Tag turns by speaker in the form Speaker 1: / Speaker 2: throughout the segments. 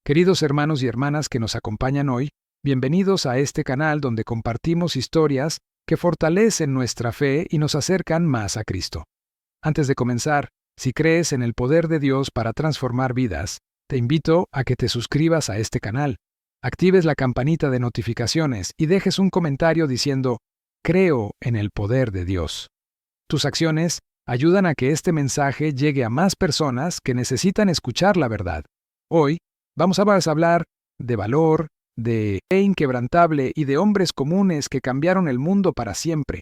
Speaker 1: Queridos hermanos y hermanas que nos acompañan hoy, bienvenidos a este canal donde compartimos historias que fortalecen nuestra fe y nos acercan más a Cristo. Antes de comenzar, si crees en el poder de Dios para transformar vidas, te invito a que te suscribas a este canal, actives la campanita de notificaciones y dejes un comentario diciendo, "Creo en el poder de Dios". Tus acciones ayudan a que este mensaje llegue a más personas que necesitan escuchar la verdad. Hoy, vamos a hablar de valor, de fe inquebrantable y de hombres comunes que cambiaron el mundo para siempre.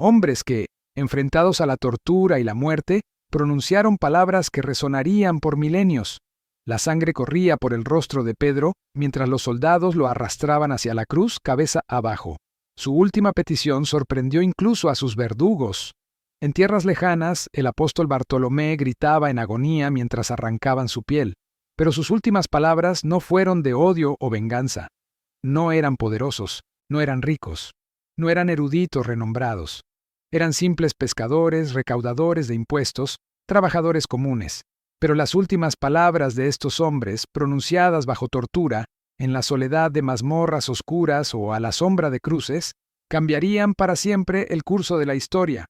Speaker 1: Hombres que, enfrentados a la tortura y la muerte, pronunciaron palabras que resonarían por milenios. La sangre corría por el rostro de Pedro mientras los soldados lo arrastraban hacia la cruz cabeza abajo. Su última petición sorprendió incluso a sus verdugos. En tierras lejanas, el apóstol Bartolomé gritaba en agonía mientras arrancaban su piel. Pero sus últimas palabras no fueron de odio o venganza. No eran poderosos, no eran ricos, no eran eruditos renombrados. Eran simples pescadores, recaudadores de impuestos, trabajadores comunes. Pero las últimas palabras de estos hombres, pronunciadas bajo tortura, en la soledad de mazmorras oscuras o a la sombra de cruces, cambiarían para siempre el curso de la historia.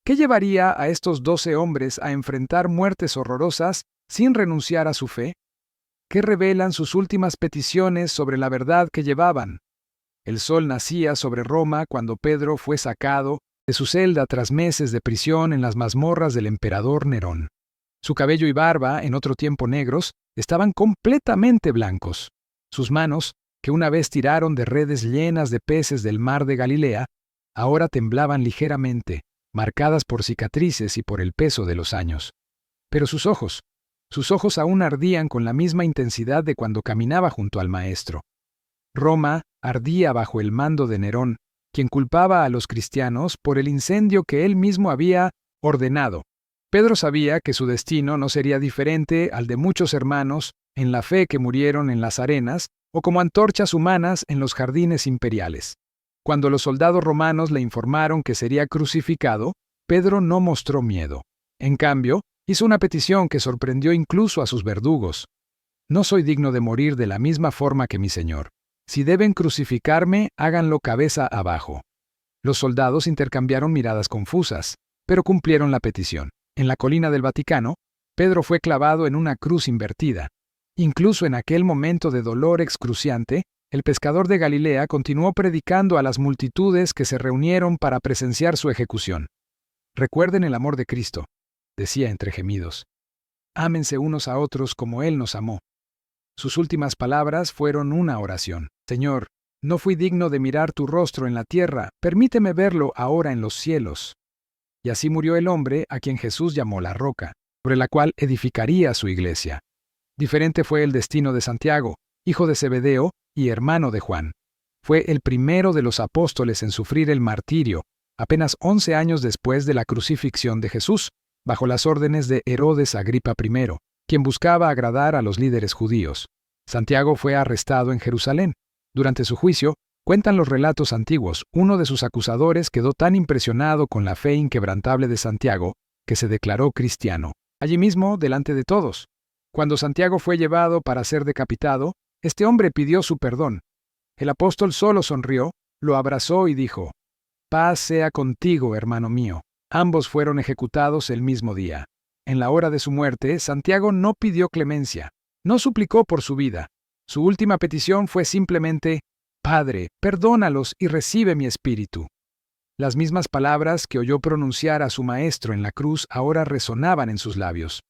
Speaker 1: ¿Qué llevaría a estos 12 hombres a enfrentar muertes horrorosas sin renunciar a su fe? ¿Qué revelan sus últimas peticiones sobre la verdad que llevaban? El sol nacía sobre Roma cuando Pedro fue sacado de su celda tras meses de prisión en las mazmorras del emperador Nerón. Su cabello y barba, en otro tiempo negros, estaban completamente blancos. Sus manos, que una vez tiraron de redes llenas de peces del mar de Galilea, ahora temblaban ligeramente, marcadas por cicatrices y por el peso de los años. Pero sus ojos aún ardían con la misma intensidad de cuando caminaba junto al Maestro. Roma ardía bajo el mando de Nerón, quien culpaba a los cristianos por el incendio que él mismo había ordenado. Pedro sabía que su destino no sería diferente al de muchos hermanos en la fe que murieron en las arenas o como antorchas humanas en los jardines imperiales. Cuando los soldados romanos le informaron que sería crucificado, Pedro no mostró miedo. En cambio, hizo una petición que sorprendió incluso a sus verdugos. «No soy digno de morir de la misma forma que mi Señor. Si deben crucificarme, háganlo cabeza abajo». Los soldados intercambiaron miradas confusas, pero cumplieron la petición. En la colina del Vaticano, Pedro fue clavado en una cruz invertida. Incluso en aquel momento de dolor excruciante, el pescador de Galilea continuó predicando a las multitudes que se reunieron para presenciar su ejecución. «Recuerden el amor de Cristo», decía entre gemidos. «Ámense unos a otros como Él nos amó». Sus últimas palabras fueron una oración. «Señor, no fui digno de mirar tu rostro en la tierra, permíteme verlo ahora en los cielos». Y así murió el hombre a quien Jesús llamó la roca, sobre la cual edificaría su iglesia. Diferente fue el destino de Santiago, hijo de Zebedeo y hermano de Juan. Fue el primero de los apóstoles en sufrir el martirio, apenas 11 años después de la crucifixión de Jesús, bajo las órdenes de Herodes Agripa I, quien buscaba agradar a los líderes judíos. Santiago fue arrestado en Jerusalén. Durante su juicio, cuentan los relatos antiguos, uno de sus acusadores quedó tan impresionado con la fe inquebrantable de Santiago que se declaró cristiano, allí mismo delante de todos. Cuando Santiago fue llevado para ser decapitado, este hombre pidió su perdón. El apóstol solo sonrió, lo abrazó y dijo, «Paz sea contigo, hermano mío». Ambos fueron ejecutados el mismo día. En la hora de su muerte, Santiago no pidió clemencia, no suplicó por su vida. Su última petición fue simplemente, «Padre, perdónalos y recibe mi espíritu». Las mismas palabras que oyó pronunciar a su maestro en la cruz ahora resonaban en sus labios.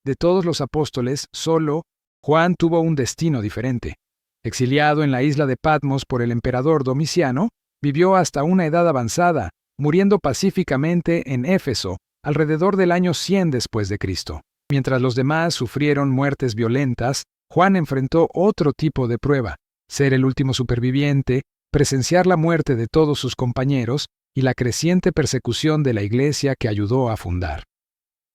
Speaker 1: De todos los apóstoles, solo Juan tuvo un destino diferente. Exiliado en la isla de Patmos por el emperador Domiciano, vivió hasta una edad avanzada, muriendo pacíficamente en Éfeso, alrededor del año 100 después de Cristo. Mientras los demás sufrieron muertes violentas, Juan enfrentó otro tipo de prueba: ser el último superviviente, presenciar la muerte de todos sus compañeros y la creciente persecución de la iglesia que ayudó a fundar.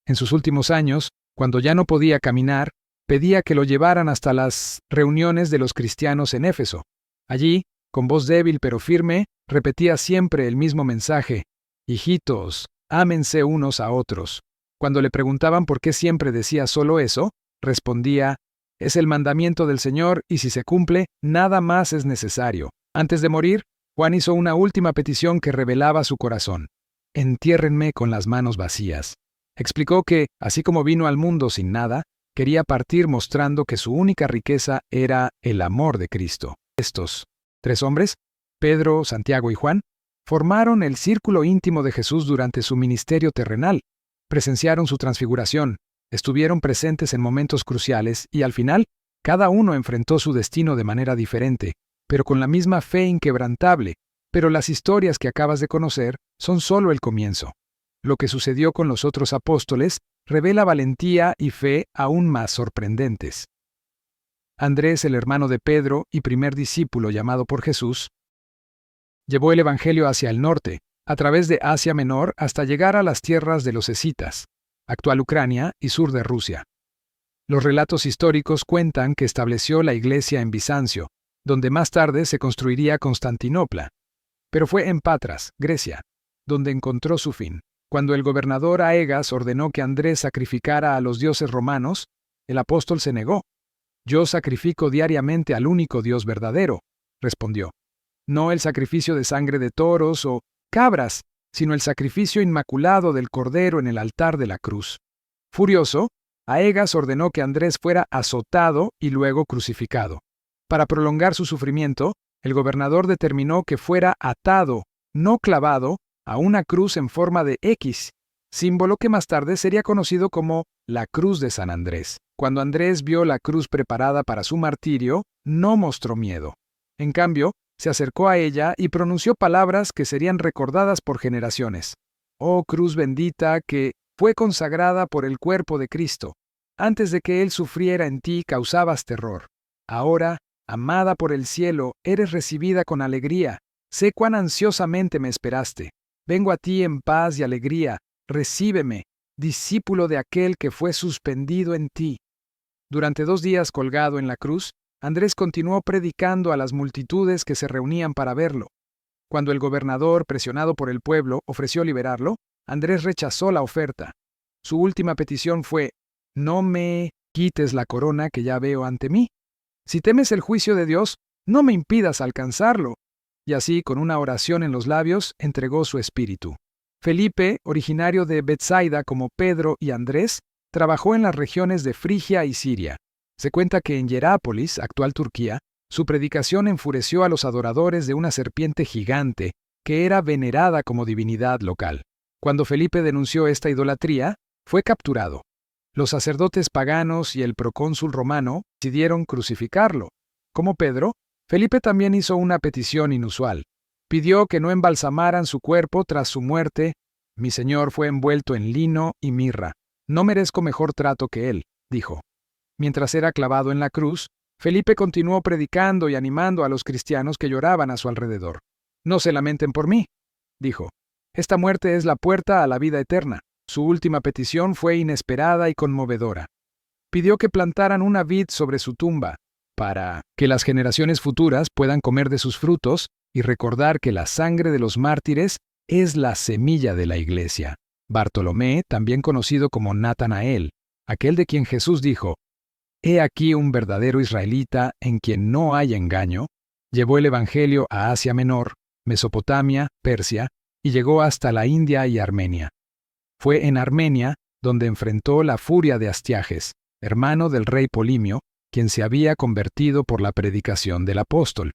Speaker 1: En sus últimos años, cuando ya no podía caminar, pedía que lo llevaran hasta las reuniones de los cristianos en Éfeso. Allí, con voz débil pero firme, repetía siempre el mismo mensaje: «Hijitos, ámense unos a otros». Cuando le preguntaban por qué siempre decía solo eso, respondía: Es el mandamiento del Señor y si se cumple, nada más es necesario. Antes de morir, Juan hizo una última petición que revelaba su corazón. Entiérrenme con las manos vacías. Explicó que, así como vino al mundo sin nada, quería partir mostrando que su única riqueza era el amor de Cristo. Estos 3 hombres, Pedro, Santiago y Juan, formaron el círculo íntimo de Jesús durante su ministerio terrenal. Presenciaron su transfiguración, estuvieron presentes en momentos cruciales y al final, cada uno enfrentó su destino de manera diferente, pero con la misma fe inquebrantable. Pero las historias que acabas de conocer son solo el comienzo. Lo que sucedió con los otros apóstoles revela valentía y fe aún más sorprendentes. Andrés, el hermano de Pedro y primer discípulo llamado por Jesús, llevó el Evangelio hacia el norte, a través de Asia Menor hasta llegar a las tierras de los escitas, actual Ucrania y sur de Rusia. Los relatos históricos cuentan que estableció la iglesia en Bizancio, donde más tarde se construiría Constantinopla. Pero fue en Patras, Grecia, donde encontró su fin. Cuando el gobernador Aegas ordenó que Andrés sacrificara a los dioses romanos, el apóstol se negó. «Yo sacrifico diariamente al único Dios verdadero», respondió. «No el sacrificio de sangre de toros o cabras, sino el sacrificio inmaculado del cordero en el altar de la cruz». Furioso, Aegas ordenó que Andrés fuera azotado y luego crucificado. Para prolongar su sufrimiento, el gobernador determinó que fuera atado, no clavado, a una cruz en forma de X, símbolo que más tarde sería conocido como la Cruz de San Andrés. Cuando Andrés vio la cruz preparada para su martirio, no mostró miedo. En cambio, se acercó a ella y pronunció palabras que serían recordadas por generaciones. «Oh cruz bendita que fue consagrada por el cuerpo de Cristo. Antes de que Él sufriera en ti causabas terror. Ahora, amada por el cielo, eres recibida con alegría. Sé cuán ansiosamente me esperaste. Vengo a ti en paz y alegría. Recíbeme, discípulo de aquel que fue suspendido en ti». Durante 2 días colgado en la cruz, Andrés continuó predicando a las multitudes que se reunían para verlo. Cuando el gobernador, presionado por el pueblo, ofreció liberarlo, Andrés rechazó la oferta. Su última petición fue: «No me quites la corona que ya veo ante mí. Si temes el juicio de Dios, no me impidas alcanzarlo». Y así, con una oración en los labios, entregó su espíritu. Felipe, originario de Betsaida como Pedro y Andrés, trabajó en las regiones de Frigia y Siria. Se cuenta que en Hierápolis, actual Turquía, su predicación enfureció a los adoradores de una serpiente gigante que era venerada como divinidad local. Cuando Felipe denunció esta idolatría, fue capturado. Los sacerdotes paganos y el procónsul romano decidieron crucificarlo. Como Pedro, Felipe también hizo una petición inusual. Pidió que no embalsamaran su cuerpo tras su muerte. «Mi Señor fue envuelto en lino y mirra. No merezco mejor trato que él», dijo. Mientras era clavado en la cruz, Felipe continuó predicando y animando a los cristianos que lloraban a su alrededor. «No se lamenten por mí», dijo. «Esta muerte es la puerta a la vida eterna». Su última petición fue inesperada y conmovedora. Pidió que plantaran una vid sobre su tumba, para que las generaciones futuras puedan comer de sus frutos y recordar que la sangre de los mártires es la semilla de la iglesia. Bartolomé, también conocido como Natanael, aquel de quien Jesús dijo: «He aquí un verdadero israelita en quien no hay engaño», llevó el Evangelio a Asia Menor, Mesopotamia, Persia, y llegó hasta la India y Armenia. Fue en Armenia donde enfrentó la furia de Astiages, hermano del rey Polimio, quien se había convertido por la predicación del apóstol.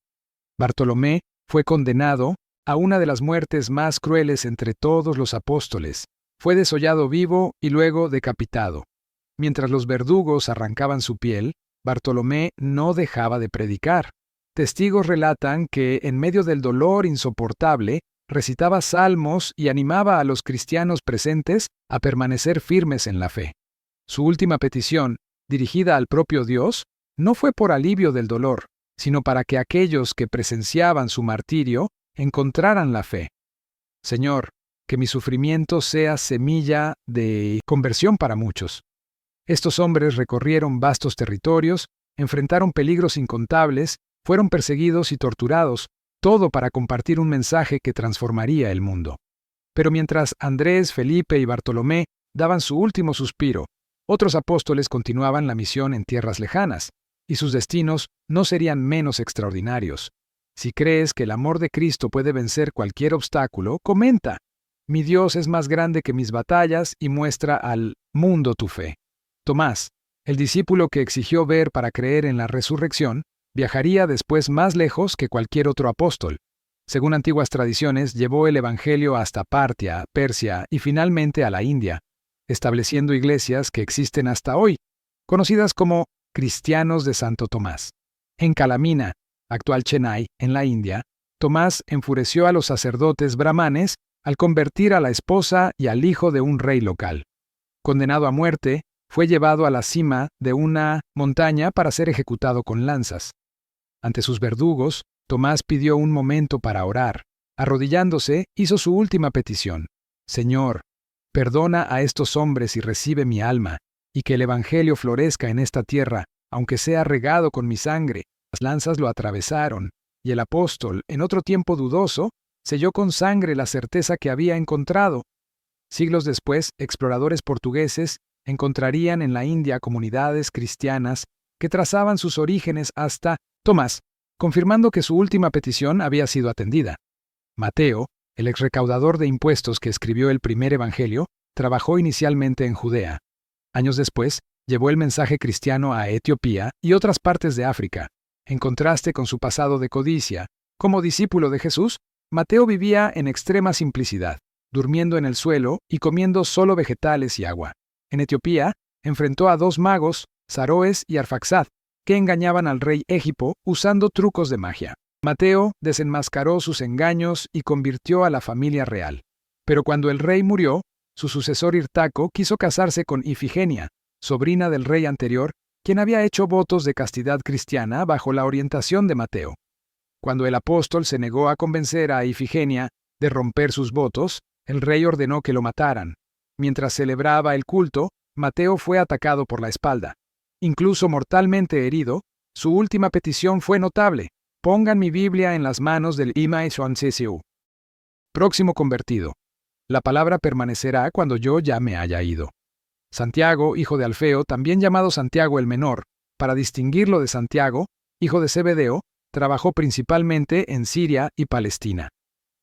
Speaker 1: Bartolomé fue condenado a una de las muertes más crueles entre todos los apóstoles. Fue desollado vivo y luego decapitado. Mientras los verdugos arrancaban su piel, Bartolomé no dejaba de predicar. Testigos relatan que, en medio del dolor insoportable, recitaba salmos y animaba a los cristianos presentes a permanecer firmes en la fe. Su última petición, dirigida al propio Dios, no fue por alivio del dolor, sino para que aquellos que presenciaban su martirio encontraran la fe. «Señor, que mi sufrimiento sea semilla de conversión para muchos». Estos hombres recorrieron vastos territorios, enfrentaron peligros incontables, fueron perseguidos y torturados, todo para compartir un mensaje que transformaría el mundo. Pero mientras Andrés, Felipe y Bartolomé daban su último suspiro, Otros apóstoles continuaban la misión en tierras lejanas, y sus destinos no serían menos extraordinarios. Si crees que el amor de Cristo puede vencer cualquier obstáculo, comenta: mi Dios es más grande que mis batallas, y muestra al mundo tu fe. Tomás, el discípulo que exigió ver para creer en la resurrección, viajaría después más lejos que cualquier otro apóstol. Según antiguas tradiciones, llevó el Evangelio hasta Partia, Persia y finalmente a la India, estableciendo iglesias que existen hasta hoy, conocidas como cristianos de Santo Tomás. En Calamina, actual Chennai, en la India, Tomás enfureció a los sacerdotes brahmanes al convertir a la esposa y al hijo de un rey local. Condenado a muerte, fue llevado a la cima de una montaña para ser ejecutado con lanzas. Ante sus verdugos, Tomás pidió un momento para orar. Arrodillándose, hizo su última petición: Señor, perdona a estos hombres y recibe mi alma, y que el Evangelio florezca en esta tierra, aunque sea regado con mi sangre. Las lanzas lo atravesaron, y el apóstol, en otro tiempo dudoso, selló con sangre la certeza que había encontrado. Siglos después, exploradores portugueses encontrarían en la India comunidades cristianas que trazaban sus orígenes hasta Tomás, confirmando que su última petición había sido atendida. Mateo, el exrecaudador de impuestos que escribió el primer evangelio, trabajó inicialmente en Judea. Años después, llevó el mensaje cristiano a Etiopía y otras partes de África. En contraste con su pasado de codicia, como discípulo de Jesús, Mateo vivía en extrema simplicidad, durmiendo en el suelo y comiendo solo vegetales y agua. En Etiopía, enfrentó a dos magos, Saroes y Arfaxad, que engañaban al rey Égipo usando trucos de magia. Mateo desenmascaró sus engaños y convirtió a la familia real. Pero cuando el rey murió, su sucesor Irtaco quiso casarse con Ifigenia, sobrina del rey anterior, quien había hecho votos de castidad cristiana bajo la orientación de Mateo. Cuando el apóstol se negó a convencer a Ifigenia de romper sus votos, el rey ordenó que lo mataran. Mientras celebraba el culto, Mateo fue atacado por la espalda. Incluso mortalmente herido, su última petición fue notable: pongan mi Biblia en las manos del Imai Swansesiu. Próximo convertido. La palabra permanecerá cuando yo ya me haya ido. Santiago, hijo de Alfeo, también llamado Santiago el Menor, para distinguirlo de Santiago, hijo de Zebedeo, trabajó principalmente en Siria y Palestina.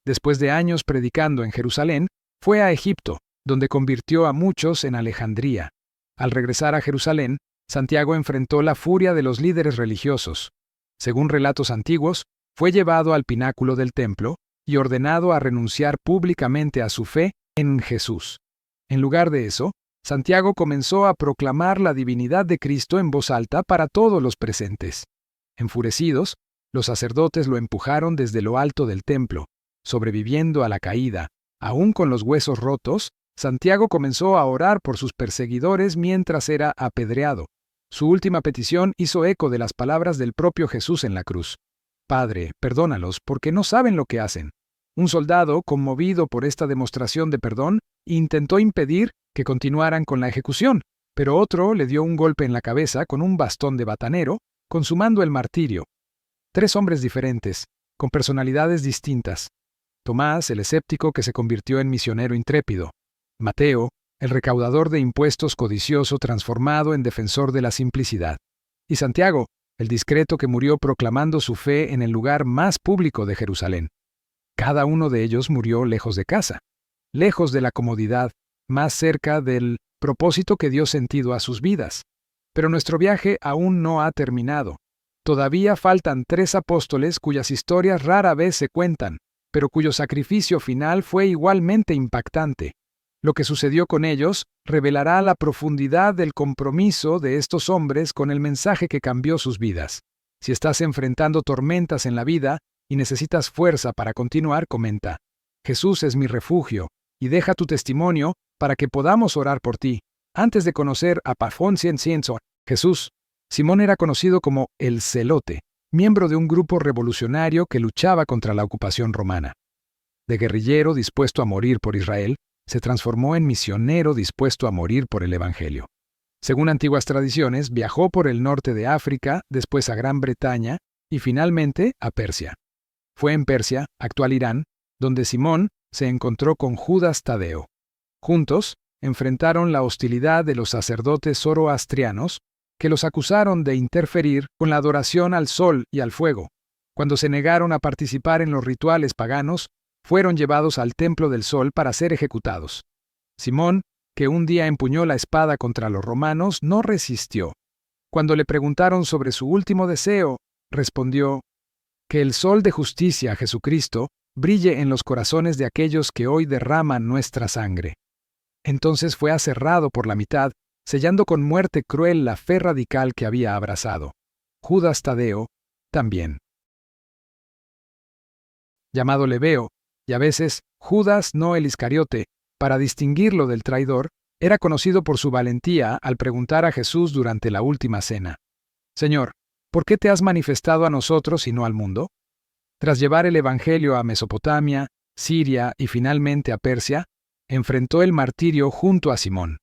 Speaker 1: Después de años predicando en Jerusalén, fue a Egipto, donde convirtió a muchos en Alejandría. Al regresar a Jerusalén, Santiago enfrentó la furia de los líderes religiosos. Según relatos antiguos, fue llevado al pináculo del templo y ordenado a renunciar públicamente a su fe en Jesús. En lugar de eso, Santiago comenzó a proclamar la divinidad de Cristo en voz alta para todos los presentes. Enfurecidos, los sacerdotes lo empujaron desde lo alto del templo. Sobreviviendo a la caída, aún con los huesos rotos, Santiago comenzó a orar por sus perseguidores mientras era apedreado. Su última petición hizo eco de las palabras del propio Jesús en la cruz: Padre, perdónalos, porque no saben lo que hacen. Un soldado, conmovido por esta demostración de perdón, intentó impedir que continuaran con la ejecución, pero otro le dio un golpe en la cabeza con un bastón de batanero, consumando el martirio. 3 hombres diferentes, con personalidades distintas. Tomás, el escéptico que se convirtió en misionero intrépido. Mateo, el recaudador de impuestos codicioso transformado en defensor de la simplicidad. Y Santiago, el discreto que murió proclamando su fe en el lugar más público de Jerusalén. Cada uno de ellos murió lejos de casa, lejos de la comodidad, más cerca del propósito que dio sentido a sus vidas. Pero nuestro viaje aún no ha terminado. Todavía faltan 3 apóstoles cuyas historias rara vez se cuentan, pero cuyo sacrificio final fue igualmente impactante. Lo que sucedió con ellos revelará la profundidad del compromiso de estos hombres con el mensaje que cambió sus vidas. Si estás enfrentando tormentas en la vida y necesitas fuerza para continuar, comenta: Jesús es mi refugio, y deja tu testimonio para que podamos orar por ti. Antes de conocer a Pafonciensienso, Jesús, Simón era conocido como el Celote, miembro de un grupo revolucionario que luchaba contra la ocupación romana. De guerrillero dispuesto a morir por Israel, se transformó en misionero dispuesto a morir por el Evangelio. Según antiguas tradiciones, viajó por el norte de África, después a Gran Bretaña y finalmente a Persia. Fue en Persia, actual Irán, donde Simón se encontró con Judas Tadeo. Juntos, enfrentaron la hostilidad de los sacerdotes zoroastrianos, que los acusaron de interferir con la adoración al sol y al fuego. Cuando se negaron a participar en los rituales paganos, fueron llevados al templo del sol para ser ejecutados. Simón, que un día empuñó la espada contra los romanos, no resistió. Cuando le preguntaron sobre su último deseo, respondió: «Que el sol de justicia, Jesucristo, brille en los corazones de aquellos que hoy derraman nuestra sangre». Entonces fue aserrado por la mitad, sellando con muerte cruel la fe radical que había abrazado. Judas Tadeo también. Llamado Lebeo, y a veces Judas no el Iscariote, para distinguirlo del traidor, era conocido por su valentía al preguntar a Jesús durante la última cena: «Señor, ¿por qué te has manifestado a nosotros y no al mundo?». Tras llevar el Evangelio a Mesopotamia, Siria y finalmente a Persia, enfrentó el martirio junto a Simón.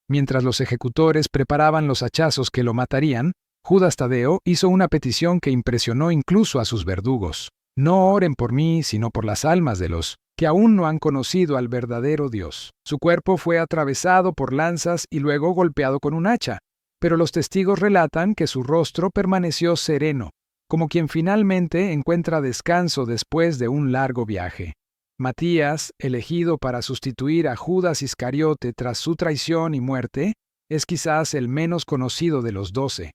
Speaker 1: Mientras los ejecutores preparaban los hachazos que lo matarían, Judas Tadeo hizo una petición que impresionó incluso a sus verdugos: «No oren por mí, sino por las almas de los que aún no han conocido al verdadero Dios». Su cuerpo fue atravesado por lanzas y luego golpeado con un hacha, pero los testigos relatan que su rostro permaneció sereno, como quien finalmente encuentra descanso después de un largo viaje. Matías, elegido para sustituir a Judas Iscariote tras su traición y muerte, es quizás el menos conocido de los 12.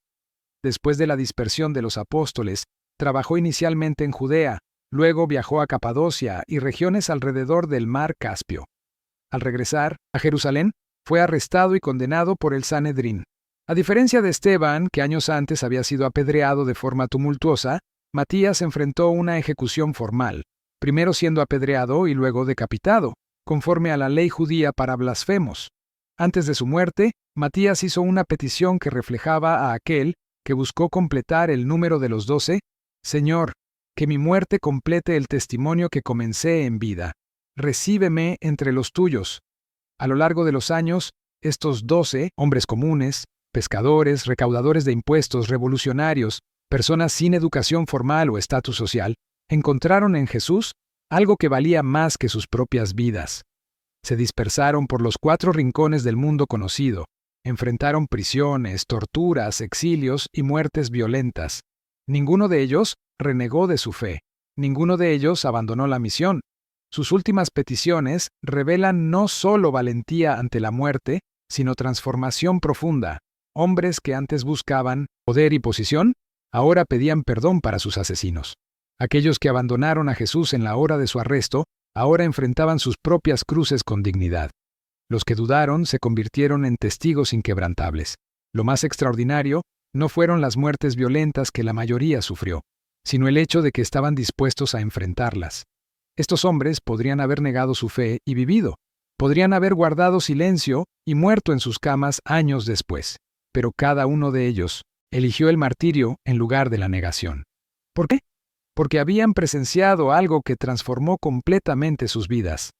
Speaker 1: Después de la dispersión de los apóstoles, trabajó inicialmente en Judea, luego viajó a Capadocia y regiones alrededor del mar Caspio. Al regresar a Jerusalén, fue arrestado y condenado por el Sanedrín. A diferencia de Esteban, que años antes había sido apedreado de forma tumultuosa, Matías enfrentó una ejecución formal, primero siendo apedreado y luego decapitado, conforme a la ley judía para blasfemos. Antes de su muerte, Matías hizo una petición que reflejaba a aquel que buscó completar el número de los 12: «Señor, que mi muerte complete el testimonio que comencé en vida. Recíbeme entre los tuyos». A lo largo de los años, estos 12, hombres comunes, pescadores, recaudadores de impuestos, revolucionarios, personas sin educación formal o estatus social, encontraron en Jesús algo que valía más que sus propias vidas. Se dispersaron por los 4 rincones del mundo conocido, enfrentaron prisiones, torturas, exilios y muertes violentas. Ninguno de ellos renegó de su fe. Ninguno de ellos abandonó la misión. Sus últimas peticiones revelan no solo valentía ante la muerte, sino transformación profunda. Hombres que antes buscaban poder y posición, ahora pedían perdón para sus asesinos. Aquellos que abandonaron a Jesús en la hora de su arresto, ahora enfrentaban sus propias cruces con dignidad. Los que dudaron se convirtieron en testigos inquebrantables. Lo más extraordinario no fueron las muertes violentas que la mayoría sufrió, sino el hecho de que estaban dispuestos a enfrentarlas. Estos hombres podrían haber negado su fe y vivido, podrían haber guardado silencio y muerto en sus camas años después, pero cada uno de ellos eligió el martirio en lugar de la negación. ¿Por qué? Porque habían presenciado algo que transformó completamente sus vidas: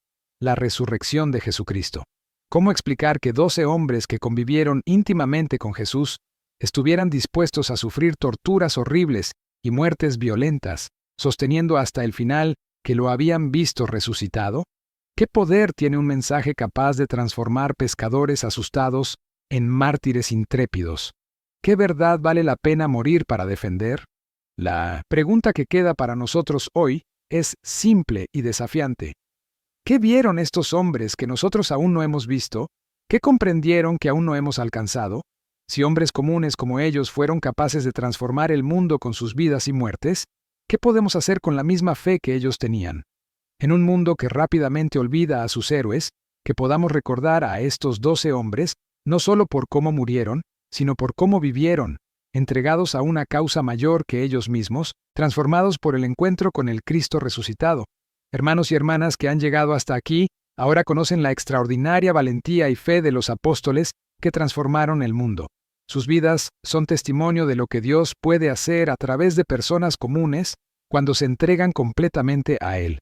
Speaker 1: la resurrección de Jesucristo. ¿Cómo explicar que 12 hombres que convivieron íntimamente con Jesús estuvieran dispuestos a sufrir torturas horribles y muertes violentas, sosteniendo hasta el final que lo habían visto resucitado? ¿Qué poder tiene un mensaje capaz de transformar pescadores asustados en mártires intrépidos? ¿Qué verdad vale la pena morir para defender? La pregunta que queda para nosotros hoy es simple y desafiante. ¿Qué vieron estos hombres que nosotros aún no hemos visto? ¿Qué comprendieron que aún no hemos alcanzado? Si hombres comunes como ellos fueron capaces de transformar el mundo con sus vidas y muertes, ¿qué podemos hacer con la misma fe que ellos tenían? En un mundo que rápidamente olvida a sus héroes, que podamos recordar a estos 12 hombres, no solo por cómo murieron, sino por cómo vivieron, entregados a una causa mayor que ellos mismos, transformados por el encuentro con el Cristo resucitado. Hermanos y hermanas que han llegado hasta aquí, ahora conocen la extraordinaria valentía y fe de los apóstoles que transformaron el mundo. Sus vidas son testimonio de lo que Dios puede hacer a través de personas comunes cuando se entregan completamente a Él.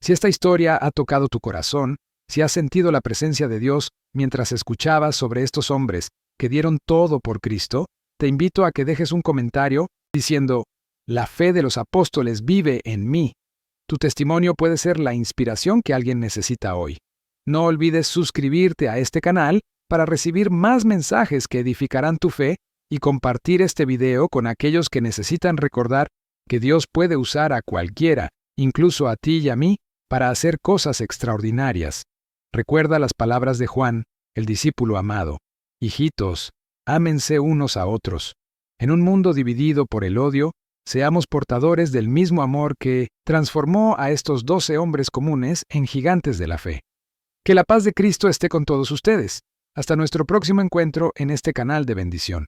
Speaker 1: Si esta historia ha tocado tu corazón, si has sentido la presencia de Dios mientras escuchabas sobre estos hombres que dieron todo por Cristo, te invito a que dejes un comentario diciendo: «La fe de los apóstoles vive en mí». Tu testimonio puede ser la inspiración que alguien necesita hoy. No olvides suscribirte a este canal para recibir más mensajes que edificarán tu fe y compartir este video con aquellos que necesitan recordar que Dios puede usar a cualquiera, incluso a ti y a mí, para hacer cosas extraordinarias. Recuerda las palabras de Juan, el discípulo amado. Hijitos, ámense unos a otros. En un mundo dividido por el odio, seamos portadores del mismo amor que transformó a estos 12 hombres comunes en gigantes de la fe. Que la paz de Cristo esté con todos ustedes. Hasta nuestro próximo encuentro en este canal de bendición.